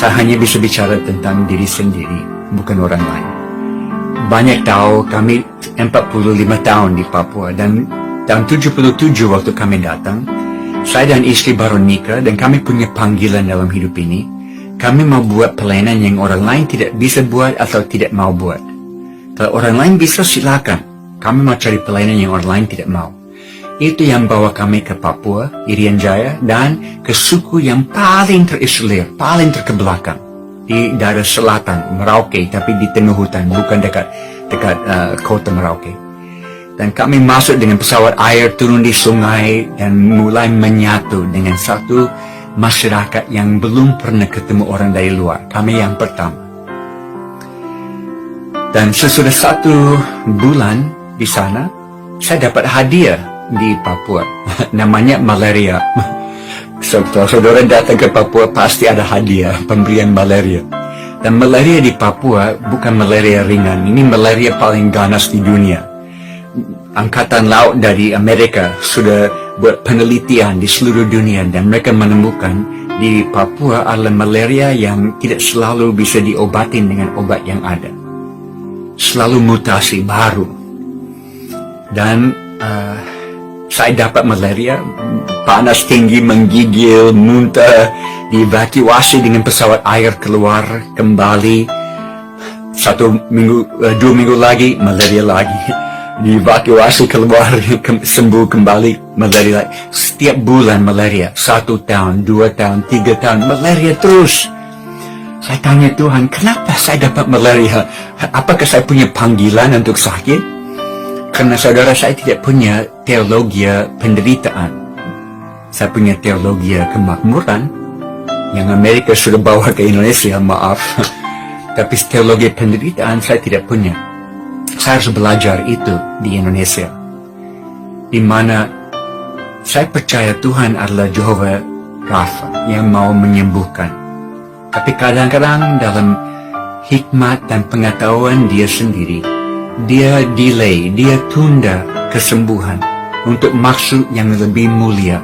Saya hanya bisa bicara tentang diri sendiri, bukan orang lain. Banyak tahu kami 45 tahun di Papua, dan tahun 77 waktu kami datang, saya dan istri baru nikah dan kami punya panggilan dalam hidup ini. Kami mau buat pelayanan yang orang lain tidak bisa buat atau tidak mau buat. Kalau orang lain bisa, silakan. Kami mau cari pelayanan yang orang lain tidak mau. Itu yang bawa kami ke Papua, Irian Jaya, dan ke suku yang paling terisolir, paling terkebelakang. Di daerah selatan, Merauke, tapi di tengah hutan, bukan dekat kota Merauke. Dan kami masuk dengan pesawat air, turun di sungai, dan mulai menyatu dengan satu masyarakat yang belum pernah ketemu orang dari luar. Kami yang pertama. Dan sesudah 1 bulan di sana, saya dapat hadiah di Papua. Namanya malaria. Kalau saudara datang ke Papua, pasti ada hadiah, pemberian malaria. Dan malaria di Papua bukan malaria ringan. Ini malaria paling ganas di dunia. Angkatan Laut dari Amerika sudah buat penelitian di seluruh dunia, dan mereka menemukan di Papua adalah malaria yang tidak selalu bisa diobatin dengan obat yang ada. Selalu mutasi baru. Dan saya dapat malaria, panas tinggi, menggigil, muntah, dievakuasi dengan pesawat air keluar kembali. 2 minggu lagi, malaria lagi. Dievakuasi keluar, sembuh kembali, malaria lagi. Setiap bulan malaria, 1 tahun, 2 tahun, 3 tahun, malaria terus. Saya tanya Tuhan, kenapa saya dapat malaria? Apakah saya punya panggilan untuk sakit? Karena saudara, saya tidak punya teologi penderitaan. Saya punya teologi kemakmuran yang Amerika sudah bawa ke Indonesia, maaf. Tapi teologi penderitaan saya tidak punya. Saya harus belajar itu di Indonesia, di mana saya percaya Tuhan adalah Jehovah Rafa yang mau menyembuhkan. Tapi kadang-kadang dalam hikmat dan pengetahuan Dia sendiri, Dia delay, Dia tunda kesembuhan untuk maksud yang lebih mulia,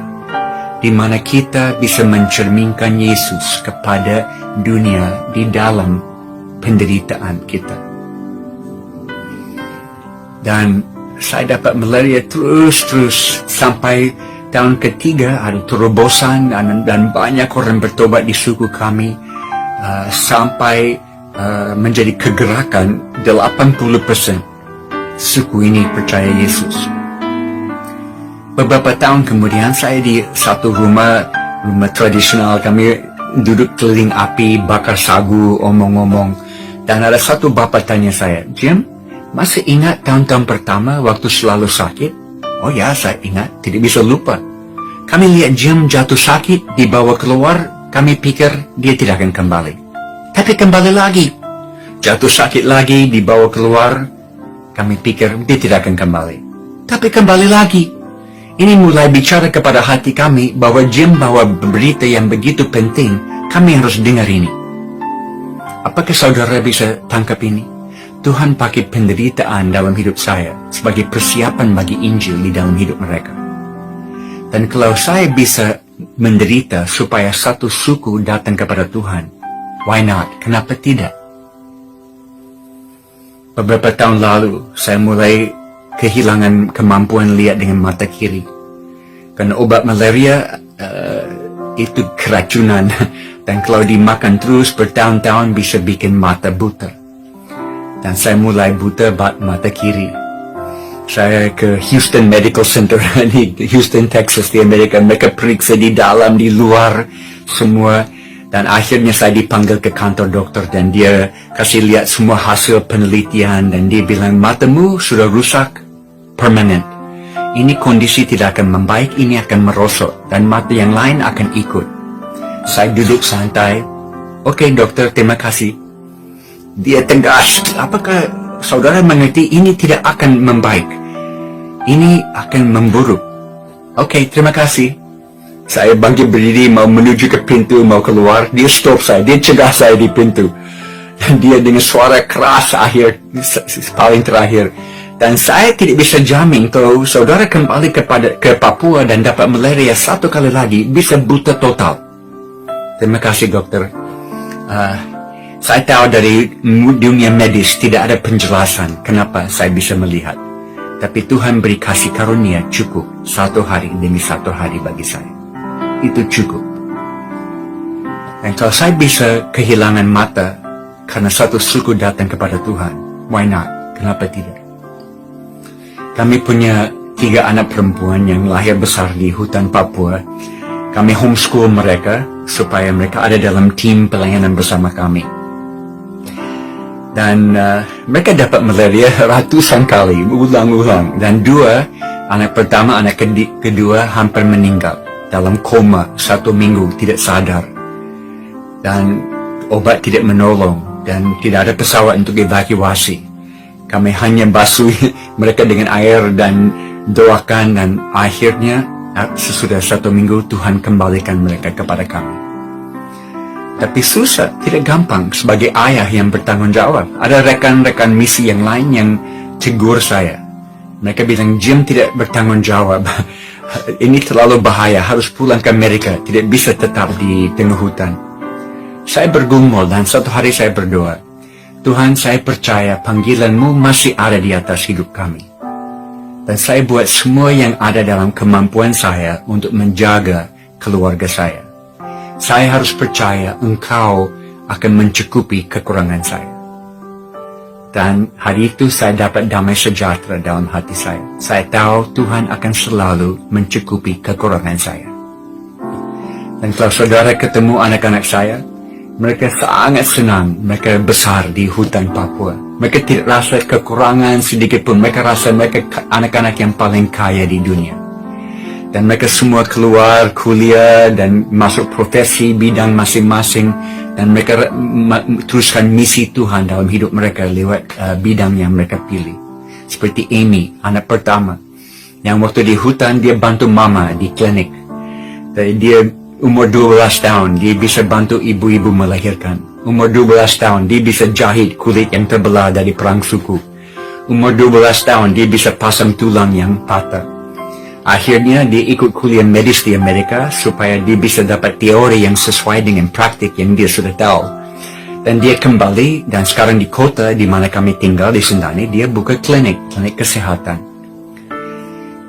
di mana kita bisa mencerminkan Yesus kepada dunia di dalam penderitaan kita. Dan saya dapat malaria terus sampai tahun ketiga ada terobosan, dan banyak orang bertobat di suku kami, sampai menjadi kegerakan 80% suku ini percaya Yesus. Beberapa tahun kemudian saya di satu rumah tradisional, kami duduk keliling api, bakar sagu, omong-omong, dan ada satu bapak tanya saya, Jim, masih ingat tahun-tahun pertama waktu selalu sakit? Oh ya, saya ingat, tidak bisa lupa. Kami lihat Jim jatuh sakit, dibawa keluar, kami pikir dia tidak akan kembali. Tapi kembali lagi, jatuh sakit lagi, dibawa keluar, kami pikir dia tidak akan kembali. Tapi kembali lagi. Ini mulai bicara kepada hati kami bahwa Jim bawa berita yang begitu penting, kami harus dengar ini. Apakah saudara bisa tangkap ini? Tuhan pakai penderitaan dalam hidup saya sebagai persiapan bagi Injil di dalam hidup mereka. Dan kalau saya bisa menderita supaya satu suku datang kepada Tuhan, why not? Kenapa tidak? Beberapa tahun lalu, saya mulai kehilangan kemampuan lihat dengan mata kiri. Karena obat malaria itu keracunan. Dan kalau dimakan terus bertahun-tahun bisa bikin mata buta. Dan saya mulai buta mata kiri. Saya ke Houston Medical Center di Houston, Texas di Amerika. Mereka periksa di dalam, di luar, semua. Dan akhirnya saya dipanggil ke kantor dokter, dan dia kasih lihat semua hasil penelitian, dan dia bilang, matamu sudah rusak permanen. Ini kondisi tidak akan membaik, ini akan merosot, dan mata yang lain akan ikut. Saya duduk santai. Oke dokter, terima kasih. Dia tegas, apakah saudara mengerti ini tidak akan membaik? Ini akan memburuk. Oke, terima kasih. Saya bangkit berdiri, mau menuju ke pintu, mau keluar. Dia stop saya, dia cegah saya di pintu. Dan dia dengan suara keras paling terakhir. Dan saya tidak bisa jamin kalau saudara kembali ke Papua dan dapat malaria satu kali lagi, bisa buta total. Terima kasih dokter. Saya tahu dari dunia medis tidak ada penjelasan kenapa saya bisa melihat. Tapi Tuhan beri kasih karunia cukup 1 hari demi 1 hari bagi saya. Itu cukup. Dan kalau saya bisa kehilangan mata karena satu suku datang kepada Tuhan, why not? Kenapa tidak? Kami punya 3 anak perempuan yang lahir besar di hutan Papua. Kami homeschool mereka supaya mereka ada dalam tim pelayanan bersama kami. Dan mereka dapat malaria ratusan kali, ulang-ulang. Dan 2, anak pertama, anak kedua hampir meninggal dalam koma 1 minggu, tidak sadar. Dan obat tidak menolong dan tidak ada pesawat untuk evakuasi. Kami hanya basuh mereka dengan air dan doakan, dan akhirnya sesudah 1 minggu Tuhan kembalikan mereka kepada kami. Tapi susah, tidak gampang sebagai ayah yang bertanggung jawab. Ada rekan-rekan misi yang lain yang tegur saya. Mereka bilang, Jim tidak bertanggung jawab. Ini terlalu bahaya, harus pulang ke Amerika, tidak bisa tetap di tengah hutan. Saya bergumul dan satu hari saya berdoa, Tuhan, saya percaya panggilan-Mu masih ada di atas hidup kami. Dan saya buat semua yang ada dalam kemampuan saya untuk menjaga keluarga saya. Saya harus percaya Engkau akan mencukupi kekurangan saya. Dan hari itu saya dapat damai sejahtera dalam hati saya. Saya tahu Tuhan akan selalu mencukupi kekurangan saya. Dan kalau saudara ketemu anak-anak saya, mereka sangat senang, mereka besar di hutan Papua. Mereka tidak rasa kekurangan sedikit pun. Mereka rasa mereka anak-anak yang paling kaya di dunia. Dan mereka semua keluar kuliah dan masuk profesi bidang masing-masing. Dan mereka teruskan misi Tuhan dalam hidup mereka lewat bidang yang mereka pilih. Seperti Amy, anak pertama, yang waktu di hutan dia bantu mama di klinik. Dia umur 12 tahun, dia bisa bantu ibu-ibu melahirkan. Umur 12 tahun, dia bisa jahit kulit yang terbelah dari perang suku. Umur 12 tahun, dia bisa pasang tulang yang patah. Akhirnya dia ikut kuliah medis di Amerika supaya dia bisa dapat teori yang sesuai dengan praktik yang dia sudah tahu. Dan dia kembali, dan sekarang di kota di mana kami tinggal di Sentani, dia buka klinik kesehatan.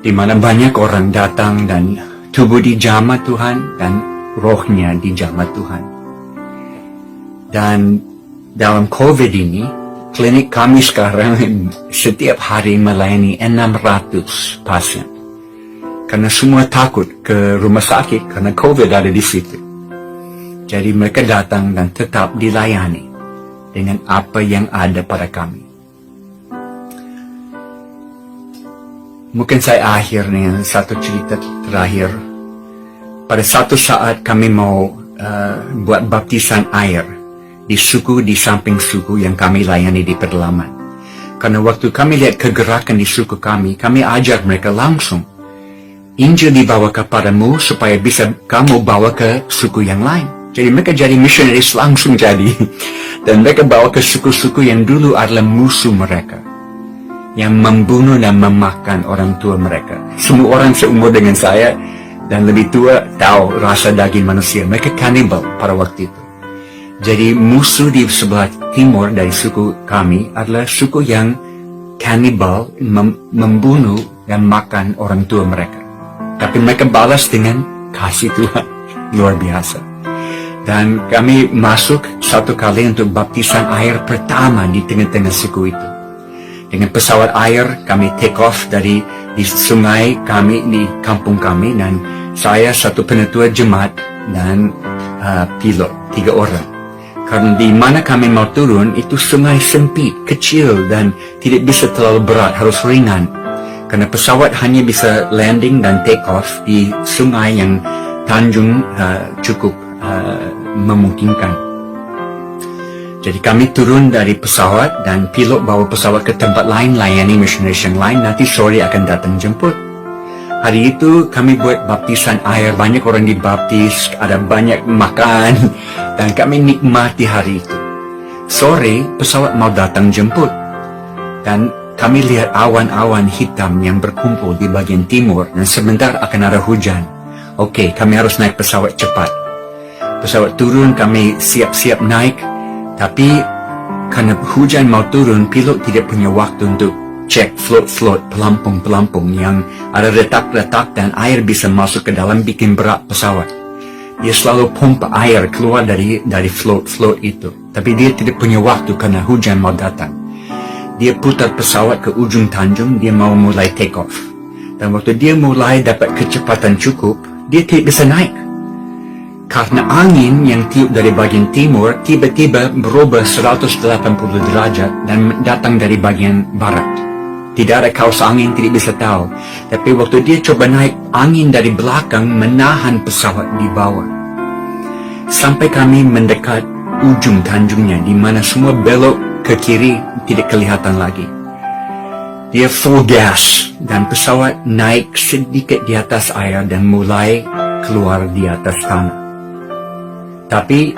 Di mana banyak orang datang dan tubuh dijamah Tuhan dan rohnya dijamah Tuhan. Dan dalam COVID ini, klinik kami sekarang setiap hari melayani 600 pasien. Karena semua takut ke rumah sakit karena COVID ada di situ. Jadi mereka datang dan tetap dilayani dengan apa yang ada pada kami. Mungkin saya akhir dengan satu cerita terakhir. Pada satu saat kami mau buat baptisan air di suku di samping suku yang kami layani di pedalaman. Karena waktu kami lihat kegerakan di suku kami ajar mereka langsung. Injil dibawa kepadamu supaya bisa kamu bawa ke suku yang lain. Jadi mereka jadi missionaries langsung jadi. Dan mereka bawa ke suku-suku yang dulu adalah musuh mereka. Yang membunuh dan memakan orang tua mereka. Semua orang seumur dengan saya dan lebih tua tahu rasa daging manusia. Mereka cannibal pada waktu itu. Jadi musuh di sebelah timur dari suku kami adalah suku yang cannibal, membunuh dan makan orang tua mereka. Tapi mereka balas dengan kasih Tuhan luar biasa. Dan kami masuk satu kali untuk baptisan air pertama di tengah-tengah suku itu. Dengan pesawat air kami take off dari di sungai kami di kampung kami, dan saya satu penetua jemaat dan pilot 3 orang. Karena di mana kami mau turun itu sungai sempit, kecil dan tidak bisa terlalu berat, harus ringan. Karena pesawat hanya bisa landing dan take off di sungai yang tanjung cukup memungkinkan. Jadi kami turun dari pesawat dan pilot bawa pesawat ke tempat lain, layani missionaries yang lain, nanti sore akan datang jemput. Hari itu kami buat baptisan air, banyak orang dibaptis, ada banyak makan, dan kami nikmati hari itu. Sore pesawat mau datang jemput, dan kami lihat awan-awan hitam yang berkumpul di bagian timur dan sebentar akan ada hujan. Oke, kami harus naik pesawat cepat. Pesawat turun, kami siap-siap naik. Tapi karena hujan mau turun, pilot tidak punya waktu untuk cek float-float, pelampung-pelampung yang ada retak-retak dan air bisa masuk ke dalam bikin berat pesawat. Dia selalu pompa air keluar dari float-float itu. Tapi dia tidak punya waktu karena hujan mau datang. Dia putar pesawat ke ujung tanjung, dia mau mulai take off. Dan waktu dia mulai dapat kecepatan cukup, dia tidak bisa naik. Karena angin yang tiup dari bagian timur tiba-tiba berubah 180 derajat dan datang dari bagian barat. Tidak ada kaus angin, tidak bisa tahu. Tapi waktu dia coba naik, angin dari belakang menahan pesawat di bawah. Sampai kami mendekat ujung tanjungnya, di mana semua belok ke kiri tidak kelihatan lagi. Dia full gas dan pesawat naik sedikit di atas air dan mulai keluar di atas tanah. Tapi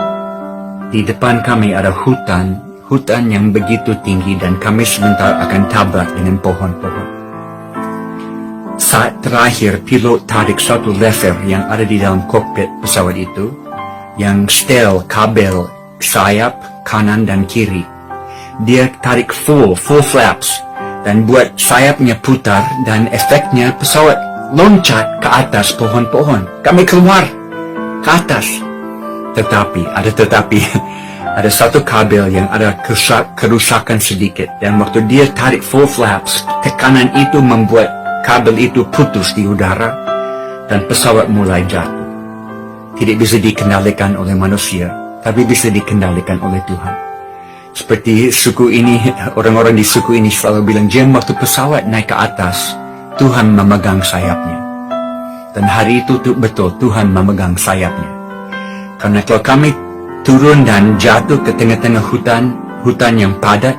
di depan kami ada hutan yang begitu tinggi dan kami sebentar akan tabrak dengan pohon-pohon. Saat terakhir, pilot tarik satu lever yang ada di dalam kokpit pesawat itu, yang setel kabel sayap kanan dan kiri. Dia tarik full flaps dan buat sayapnya putar dan efeknya pesawat loncat ke atas pohon-pohon. Kami keluar ke atas. Tetapi ada satu kabel yang ada kerusakan sedikit, dan waktu dia tarik full flaps, tekanan itu membuat kabel itu putus di udara dan pesawat mulai jatuh. Tidak bisa dikendalikan oleh manusia, tapi bisa dikendalikan oleh Tuhan. Seperti suku ini, orang-orang di suku ini selalu bilang, Jim, waktu pesawat naik ke atas, Tuhan memegang sayapnya. Dan hari itu betul, Tuhan memegang sayapnya. Karena kalau kami turun dan jatuh ke tengah-tengah hutan yang padat,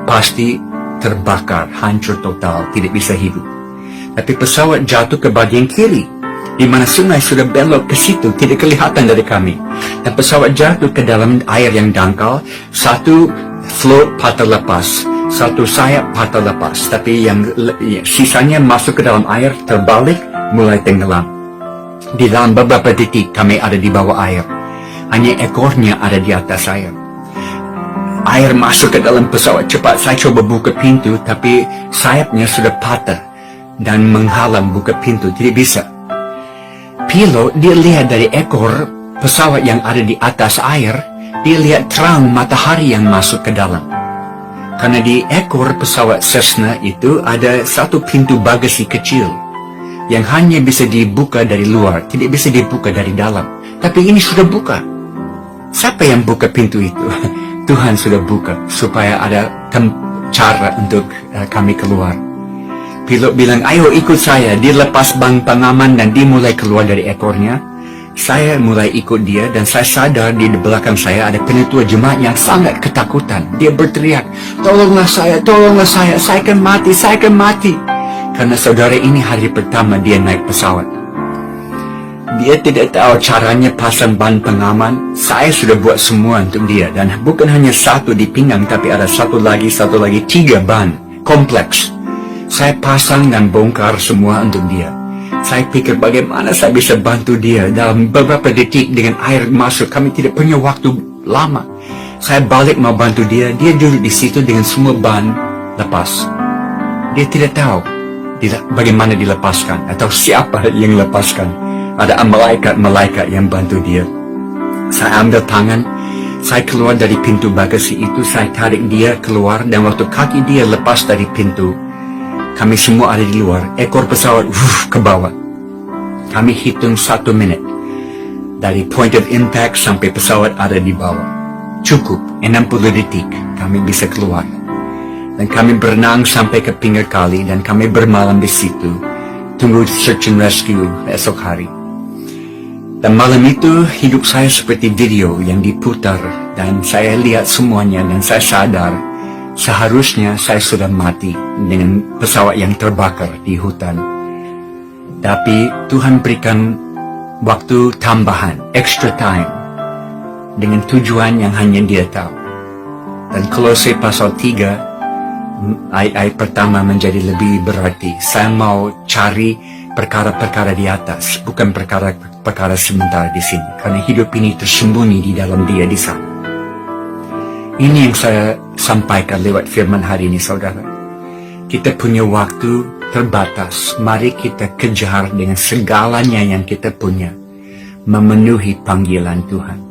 pasti terbakar, hancur total, tidak bisa hidup. Tapi pesawat jatuh ke bagian kiri, di mana sungai sudah belok ke situ, tidak kelihatan dari kami. Dan pesawat jatuh ke dalam air yang dangkal, satu float patah lepas, satu sayap patah lepas, tapi yang sisanya masuk ke dalam air, terbalik, mulai tenggelam. Di dalam beberapa detik kami ada di bawah air. Hanya ekornya ada di atas air. Air masuk ke dalam pesawat cepat. Saya coba buka pintu, tapi sayapnya sudah patah dan menghalang buka pintu. Tidak bisa. Pilot, dia lihat dari ekor pesawat yang ada di atas air, dia lihat terang matahari yang masuk ke dalam. Karena di ekor pesawat Cessna itu ada satu pintu bagasi kecil yang hanya bisa dibuka dari luar, tidak bisa dibuka dari dalam. Tapi ini sudah buka. Siapa yang buka pintu itu? Tuhan sudah buka supaya ada cara untuk kami keluar. Pilot bilang, ayo ikut saya. Dia lepas bang pengaman dan dia mulai keluar dari ekornya. Saya mulai ikut dia dan saya sadar di belakang saya ada penetua jemaat yang sangat ketakutan. Dia berteriak, tolonglah saya, saya akan mati. Karena saudara ini hari pertama dia naik pesawat. Dia tidak tahu caranya pasang ban pengaman. Saya sudah buat semua untuk dia. Dan bukan hanya satu di pinggang, tapi ada satu lagi, 3 ban. Kompleks. Saya pasang dan bongkar semua untuk dia. Saya pikir bagaimana saya bisa bantu dia. Dalam beberapa detik dengan air masuk, kami tidak punya waktu lama. Saya balik mau bantu dia. Dia duduk di situ dengan semua ban lepas. Dia tidak tahu bagaimana dilepaskan atau siapa yang lepaskan. Ada malaikat yang bantu dia. Saya ambil tangan, saya keluar dari pintu bagasi itu, saya tarik dia keluar, dan waktu kaki dia lepas dari pintu, kami semua ada di luar. Ekor pesawat ke bawah. Kami hitung 1 menit dari point of impact sampai pesawat ada di bawah. Cukup 60 detik kami bisa keluar. Dan kami berenang sampai ke pinggir kali dan kami bermalam di situ, tunggu search and rescue esok hari. Dan malam itu hidup saya seperti video yang diputar dan saya lihat semuanya dan saya sadar seharusnya saya sudah mati dengan pesawat yang terbakar di hutan. Tapi Tuhan berikan waktu tambahan, extra time, dengan tujuan yang hanya Dia tahu. Dan Kolose pasal 3 ayat pertama menjadi lebih berarti. Saya mau cari perkara-perkara di atas, bukan perkara perkara sementara di sini, karena hidup ini tersembunyi di dalam Dia di sana. Ini yang saya sampaikan lewat firman hari ini, saudara. Kita punya waktu terbatas. Mari kita kejar dengan segalanya yang kita punya, memenuhi panggilan Tuhan.